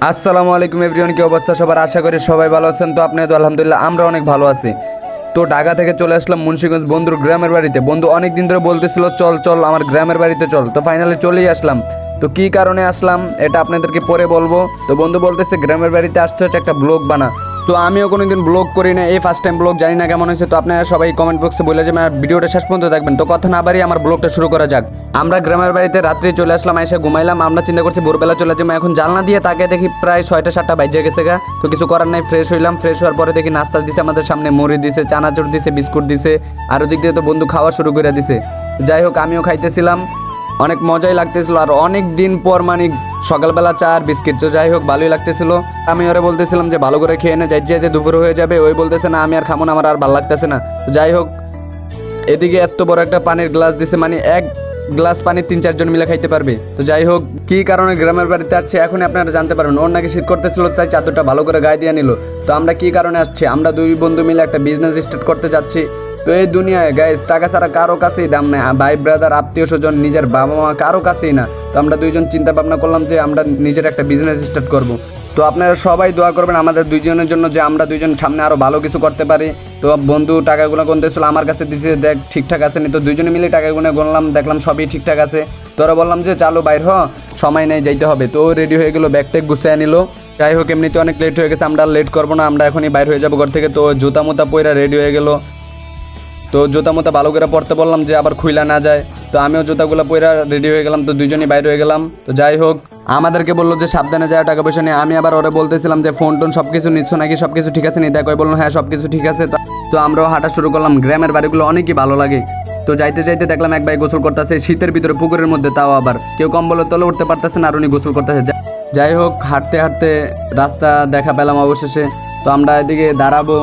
আসসালামু আলাইকুম এভরিওয়ান, কি অবস্থা সবার? আশা করি সবাই ভালো আছেন। তো আপনি তো আলহামদুলিল্লাহ আমরা অনেক ভালো আছি। তো ঢাকা থেকে চলে আসলাম মুন্সিগঞ্জ বন্ধুর গ্রামের বাড়িতে। বন্ধু অনেক দিন ধরে বলতেছিল চল চল আমার গ্রামের বাড়িতে চল, তো ফাইনালি চলেই আসলাম। তো কি কারণে আসলাম এটা আপনাদেরকে পরে বলবো। তো বন্ধু বলতেছে গ্রামের বাড়িতে আসতে হচ্ছে একটা ব্লগ বানা। তো আমিও কোনোদিন ব্লগ করি না, এই ফার্স্ট টাইম ব্লগ, জানি না কেমন হয়েছে। তো আপনারা সবাই কমেন্ট বক্সে বলে যাবেন আর ভিডিওটা শেষ পর্যন্ত দেখবেন। তো কথা না বাড়িয়ে আমার ব্লগটা শুরু করা যাক। আমরা গ্রামের বাড়িতে রাত্রি চলে আসলাম, এসে ঘুমাইলাম। আমরা চিন্তা করছি ভোরবেলা চলে যাবো। এখন জানলা দিয়ে তাকে দেখি প্রায় 6টা 7টা বাজে গেছে গা। তো কিছু করার নাই, ফ্রেশ হইলাম। ফ্রেশ হওয়ার পরে দেখি নাস্তা দিছে আমাদের সামনে, মুড়ি দিছে, চানাচুর দিছে, বিস্কুট দিছে। আর ওদিক দিয়ে তো বন্ধু খাওয়া শুরু করে দিছে। যাই হোক আমিও খাইতেছিলাম, অনেক মজাই লাগতেছিল। আর অনেক দিন পর মানে সকালবেলা চা আর বিস্কিট, তো যাই হোক ভালোই লাগতেছিল। আমি ওরে বলতেছিলাম যে ভালো করে খেয়ে নে, যাইতে যাইতে দুপুর হয়ে যাবে। ওই বলতেছে না আমি আর খামো না, আমার আর ভালো লাগতেছে না। তো যাই হোক এদিকে এত বড় একটা পানির গ্লাস দিছে, মানে এক গ্লাস পানি 3-4 জন মিলে খাইতে পারবে। তো যাই হোক কি কারণে গ্রামের বাড়িতে আসছে এখন আপনারা জানতে পারবেন। ওর নাকি শীত করতেছিল, তাই চাদরটা ভালো করে গায়ে দিয়ে নিল। তো আমরা কি কারণে আসছি, আমরা দুই বন্ধু মিলে একটা বিজনেস স্টার্ট করতে যাচ্ছি। তো এই দুনিয়ায় গাইস টাকা ছাড়া কারো কাছেই দাম নেই। ভাই ব্রাদার, আত্মীয় স্বজন, নিজের বাবা মা, কারো কাছেই না। তো আমরা দুইজন চিন্তা ভাবনা করলাম যে আমরা নিজের একটা বিজনেস স্টার্ট করব। তো আপনারা সবাই দোয়া করবেন আমাদের দুইজনের জন্য, যে আমরা দুইজন সামনে আরো ভালো কিছু করতে পারি। তো বন্ধু টাকাগুলো গুনতেছিল, আমার কাছে দিছে, দেখ ঠিকঠাক আছে নি। তো দুইজনে মিলে টাকাগুলো গুনলাম, দেখলাম সবই ঠিকঠাক আছে। তোরা বললাম যে চালো বাইর হ, সময় নেই, যাইতে হবে। তো রেডি হয়ে গেলো, ব্যাগ ট্যাগ গুছিয়ে নিল। যাই হোক এমনিতে অনেক লেট হয়ে গেছে, আমরা লেট করবো না, আমরা এখনই বাইর হয়ে যাবো ঘর থেকে। তো জুতা মুতা পইরা রেডি হয়ে গেল। তো জুতা মুতা ভালো করে পড়তে বললাম যে আবার খুইলা না যায়। তো আমিও জুতাগুলো পরে রেডি হয়ে গেলাম। তো দুজনই বাইরে হয়ে গেলাম। তো যাই হোক আমাদেরকে বললো যে সাবধানে যায়, টাকা পয়সা নিয়ে। আমি আবার ওরে বলতেছিলাম যে ফোন টোন সব কিছু নিচ্ছ নাকি, সব কিছু ঠিক আছে নি? দেখো বললো হ্যাঁ সব কিছু ঠিক আছে। তো আমরাও হাঁটা শুরু করলাম। গ্রামের বাড়িগুলো অনেকই ভালো লাগে। তো যাইতে যাইতে দেখলাম এক ভাই গোসল করতেছে শীতের ভিতরে পুকুরের মধ্যে, তাও আবার কেউ কম্বলের তলে উঠতে পারতেছে না, আর উনি গোসল করতেছে। যাই হোক হাঁটতে হাঁটতে রাস্তা দেখা পেলাম অবশেষে। তো আমরা এদিকে দাঁড়াবো,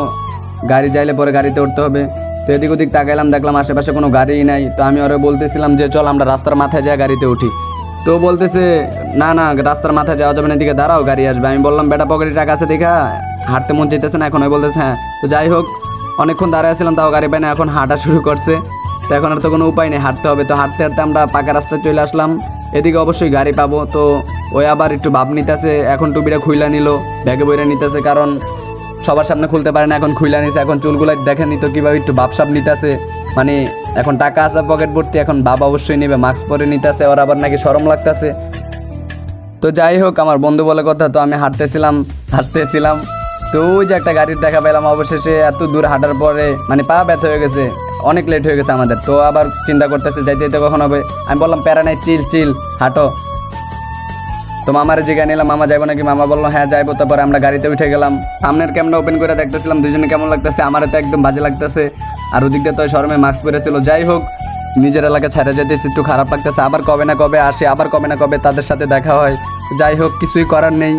গাড়ি যাইলে পরে গাড়িতে উঠতে হবে। তো এদিক ওদিক তাকাইলাম, দেখলাম আশেপাশে কোনো গাড়িই নাই। তো আমি ওরা বলতেছিলাম যে চল আমরা রাস্তার মাথায় যাই গাড়িতে উঠি। তো বলতেছে না না রাস্তার মাথায় যাওয়া যাবে না, এদিকে দাঁড়াও গাড়ি আসবে। আমি বললাম বেটা পকেটে টাকা আছে দেখা হাঁটতে মন যেতেছে না এখন? ওই বলতেছে হ্যাঁ। তো যাই হোক অনেকক্ষণ দাঁড়ায় ছিলাম, তাও গাড়ি পাই না, এখন হাঁটা শুরু করছে। তো এখন আর তো কোনো উপায় নেই, হাঁটতে হবে। তো হাঁটতে হাঁটতে আমরা পাকা রাস্তায় চলে আসলাম। এদিকে অবশ্যই গাড়ি পাবো। তো ওই আবার একটু ভাব নিতেছে, এখন টুপিটা খুইলা নিল, ব্যাগে বইরা নিতেছে, কারণ সবার সামনে খুলতে পারে না, এখন খুইলা নিছে। এখন চুলগুলো দেখেন নিত কিভাবে একটু ভাবসাব নিতেছে, মানে এখন টাকা আছে পকেট ভর্তি, এখন বাবা অবশ্যই নেবে, মাস্ক পরে নিতেছে। ওর আবার নাকি শরম লাগতেছে। তো যাই হোক আমার বন্ধু বলে কথা। তো আমি হাঁটতেছিলাম। তো ওই যে একটা গাড়ির দেখা পেলাম অবশেষে। এত দূর হাঁটার পরে মানে পা ব্যথা হয়ে গেছে, অনেক লেট হয়ে গেছে আমাদের। তো আবার চিন্তা করতেছে যাইতে যেতে কখন হবে। আমি বললাম প্যারা নাই, চিল চিল হাঁটো। তো মামারে জিজ্ঞাসা নিলাম মামা যাইবো নাকি? মামা বললো হ্যাঁ যাইবো। তারপরে আমরা গাড়িতে উঠে গেলাম। সামনের ক্যামেরা ওপেন করে দেখতেছিলাম দুজনে কেমন লাগতেছে। আমার তো একদম বাজে লাগতেছে, আর ওদিক দিয়ে তো শরমে মাস্ক পরেছিল। যাই হোক নিজের এলাকা ছাড়া যেতে একটু খারাপ লাগতেছে। আবার কবে না কবে আসে, আবার কবে না কবে তাদের সাথে দেখা হয়। যাই হোক কিছুই করার নেই।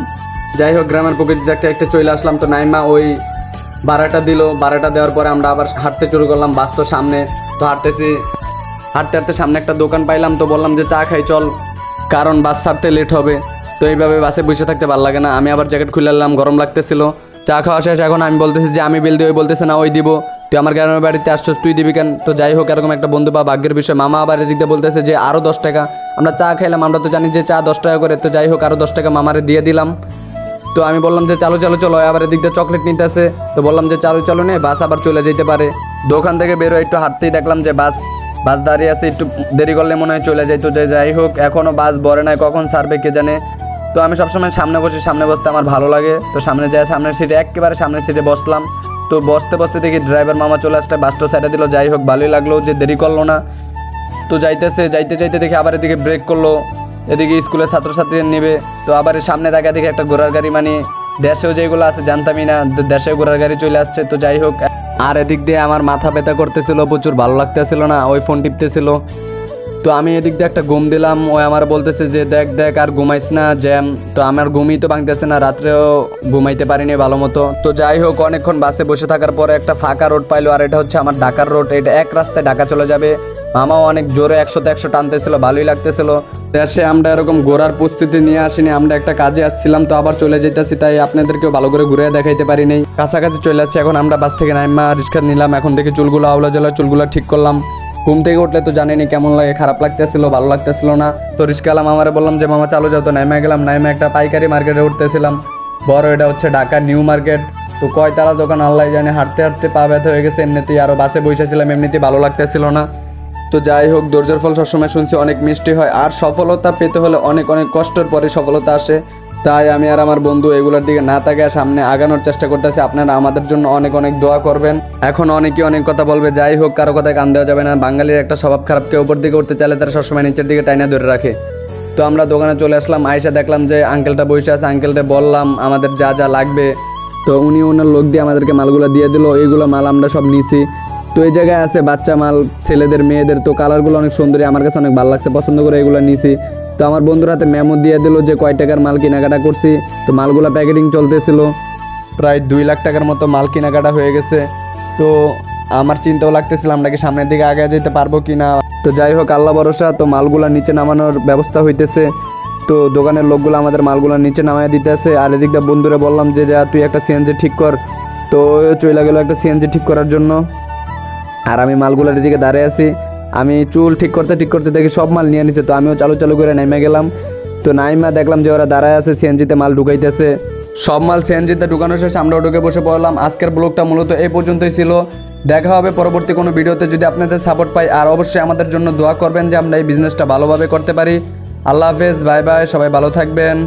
যাই হোক গ্রামের প্রকৃতি দেখতে একটা চলে আসলাম। তো নাইমা ওই ভাড়াটা দিল, ভাড়াটা দেওয়ার পরে আমরা আবার হাঁটতে শুরু করলাম বাস তো সামনে। তো হাঁটতে হাঁটতে সামনে একটা দোকান পাইলাম। তো বললাম যে চা খাই চল, কারণ বাস ছাড়তে লেট হবে। তো এইভাবে বাসে বসে থাকতে ভালো লাগে না। আমি আবার জ্যাকেট খুলে নিলাম, গরম লাগতেছিল। চা খাওয়া শেষ, এখন আমি বলতেছি যে আমি বিল দিই, ওই বলতেছে না ওই দিব। তুই আমার গ্রামের বাড়িতে আসছস, তুই দিবি কেন? তো যাই হোক এরকম একটা বন্ধু বা ভাগ্যের বিষয়। মামা আবার এদিক দিয়ে বলতেছে যে আরও 10 টাকা। আমরা চা খাইলাম, আমরা তো জানি যে চা 10 টাকা করে। তো যাই হোক আরও 10 টাকা মামারে দিয়ে দিলাম। তো আমি বললাম যে চালো চালো চলো, আবার এদিক দিয়ে চকলেট নিতে আসে। তো বললাম যে চালো চলো নে, বাস আবার চলে যেতে পারে। দোকান থেকে বেরো একটু হাঁটতেই দেখলাম যে বাস দাঁড়িয়ে আছে, একটু দেরি করলে মনে হয় চলে যাই। তো যাই হোক এখনও বাস ভরে নাই, কখন ছাড়বে কে জানে। তো আমি সবসময় সামনে বসি, সামনে বসতে আমার ভালো লাগে। তো সামনে যাই, সামনের সিটে একেবারে সামনের সিটে বসলাম। তো বসতে বসতে দেখি ড্রাইভার মামা চলে আসলে, বাসটা সাইডে দিল। যাই হোক ভালোই লাগলো যে দেরি করলো না। তো যাইতে যাইতে দেখি আবার এদিকে ব্রেক করলো, এদিকে স্কুলের ছাত্রছাত্রী নেবে। তো আবার সামনে দেখা দেখি একটা ঘোড়ার গাড়ি, মানে দেশেও যেগুলো আছে জানতামই না, দেশে ঘোড়ার গাড়ি চলে আসছে। তো যাই হোক আর এদিক দিয়ে আমার মাথা ব্যথা করতেছিল প্রচুর, ভালো লাগতেছিল না, ওই ফোন টিপতেছিল। তো আমি এদিক দিয়ে একটা ঘুম দিলাম। ওই আমার বলতেছে যে দেখ দেখ আর ঘুমাইস না, জ্যাম। তো আমার ঘুমই তো ভাঙতেছে না, রাত্রেও ঘুমাইতে পারিনি ভালো মতো। তো যাই হোক অনেকক্ষণ বাসে বসে থাকার পরে একটা ফাঁকা রোড পাইলো, আর এটা হচ্ছে আমার ঢাকার রোড। এটা এক রাস্তায় ঢাকা চলে যাবে। মামাও অনেক জোরে 100-100 টানতেছিল, ভালোই লাগতেছিল। দেশে আমরা এরকম ঘোরার প্রস্তুতি নিয়ে আসিনি, আমরা একটা কাজে আসছিলাম। তো আবার চলে যেতেছি, তাই আপনাদেরকেও ভালো করে ঘুরে দেখাইতে পারি নাই। কাছাকাছি চলে আসছি। এখন আমরা বাস থেকে নাইমা রিক্সা নিলাম। এখন দেখি চুলগুলো আওলা জ্বলা, চুলগুলো ঠিক করলাম। ঘুম থেকে উঠলে তো জানেনি কেমন লাগে, খারাপ লাগতেছিল, ভালো লাগতেছিল না। তো রিস্কা আলাম আমারে বললাম যে মামা চালু যাও, তো নাইমা গেলাম। নাইমা একটা পাইকারি মার্কেটে উঠতেছিলাম, বড়, এটা হচ্ছে ঢাকা নিউ মার্কেট। তো কয়তালা দোকান আল্লাহ জানে, হাঁটতে হাঁটতে পা ব্যথা হয়ে গেছে এমনিতেই, আরও বাসে বসেছিলাম এমনিতেই ভালো লাগতেছিল না। তো যাই হোক, ধৈর্যের ফল সবসময় শুনছি অনেক মিষ্টি হয়, আর সফলতা পেতে হলে অনেক অনেক কষ্টের পরে সফলতা আসে। তাই আমি আর আমার বন্ধু এগুলোর দিকে না তাকিয়ে সামনে আগানোর চেষ্টা করতেছি। আপনারা আমাদের জন্য অনেক অনেক দোয়া করবেন। এখন অনেকে অনেক কথা বলবে, যাই হোক, কারো কথায় কান দেওয়া যাবে না। বাঙালির একটা স্বভাব খারাপ, কেউ উপর দিকে উঠতে চাইলে তারা সবসময় নিচের দিকে টাইনা ধরে রাখে। তো আমরা দোকানে চলে আসলাম, আয়সা দেখলাম যে আঙ্কেলটা বসে আছে। আঙ্কেলটা বললাম আমাদের যা যা লাগবে, তো উনি ওনার লোক দিয়ে আমাদেরকে মালগুলো দিয়ে দিল। এইগুলো মাল আমরা সব নিছি। তো এই জায়গায় আছে বাচ্চা মাল, ছেলেদের মেয়েদের। তো কালারগুলো অনেক সুন্দরী, আমার কাছে অনেক ভালো লাগছে, পছন্দ করে এগুলো নিছি। তো আমার বন্ধুর হাতে মেমো দিয়ে দিল যে কয় টাকার মাল কেনাকাটা করছি। তো মালগুলো প্যাকেটিং চলতেছিল, প্রায় 2 লাখ টাকার মতো মাল কেনাকাটা হয়ে গেছে। তো আমার চিন্তাও লাগতেছিল আমরা কি সামনের দিকে আগে যেতে পারবো কি না। তো যাই হোক, আল্লাহ ভরসা। তো মালগুলা নিচে নামানোর ব্যবস্থা হইতেছে। তো দোকানের লোকগুলো আমাদের মালগুলো নিচে নামায় দিতেছে। আর এদিকটা বন্ধুরা বললাম যে যা তুই একটা সিএনজি ঠিক কর। তো চলে গেল একটা সিএনজি ঠিক করার জন্য। আর আমি মালগুলোর দিকে দাঁড়িয়ে আছি। আমি চুল ঠিক করতে দেখি সব মাল নিয়ে নিছে। তো আমিও চালু চালু করে নেমে গেলাম। তো নাইমা দেখলাম যে ওরা দাঁড়ায় আছে, সিএনজিতে মাল ঢুকাইতেছে। সব মাল সিএনজিতে ঢুকানো শেষে আমরাও ঢুকে বসে পড়লাম। আজকের ব্লগটা মূলত এই পর্যন্তই ছিল। দেখা হবে পরবর্তী কোনো ভিডিওতে, যদি আপনাদের সাপোর্ট পাই। আর অবশ্যই আমাদের জন্য দোয়া করবেন যে আমরা এই বিজনেসটা ভালোভাবে করতে পারি। আল্লাহ হাফেজ, বাই বাই, সবাই ভালো থাকবেন।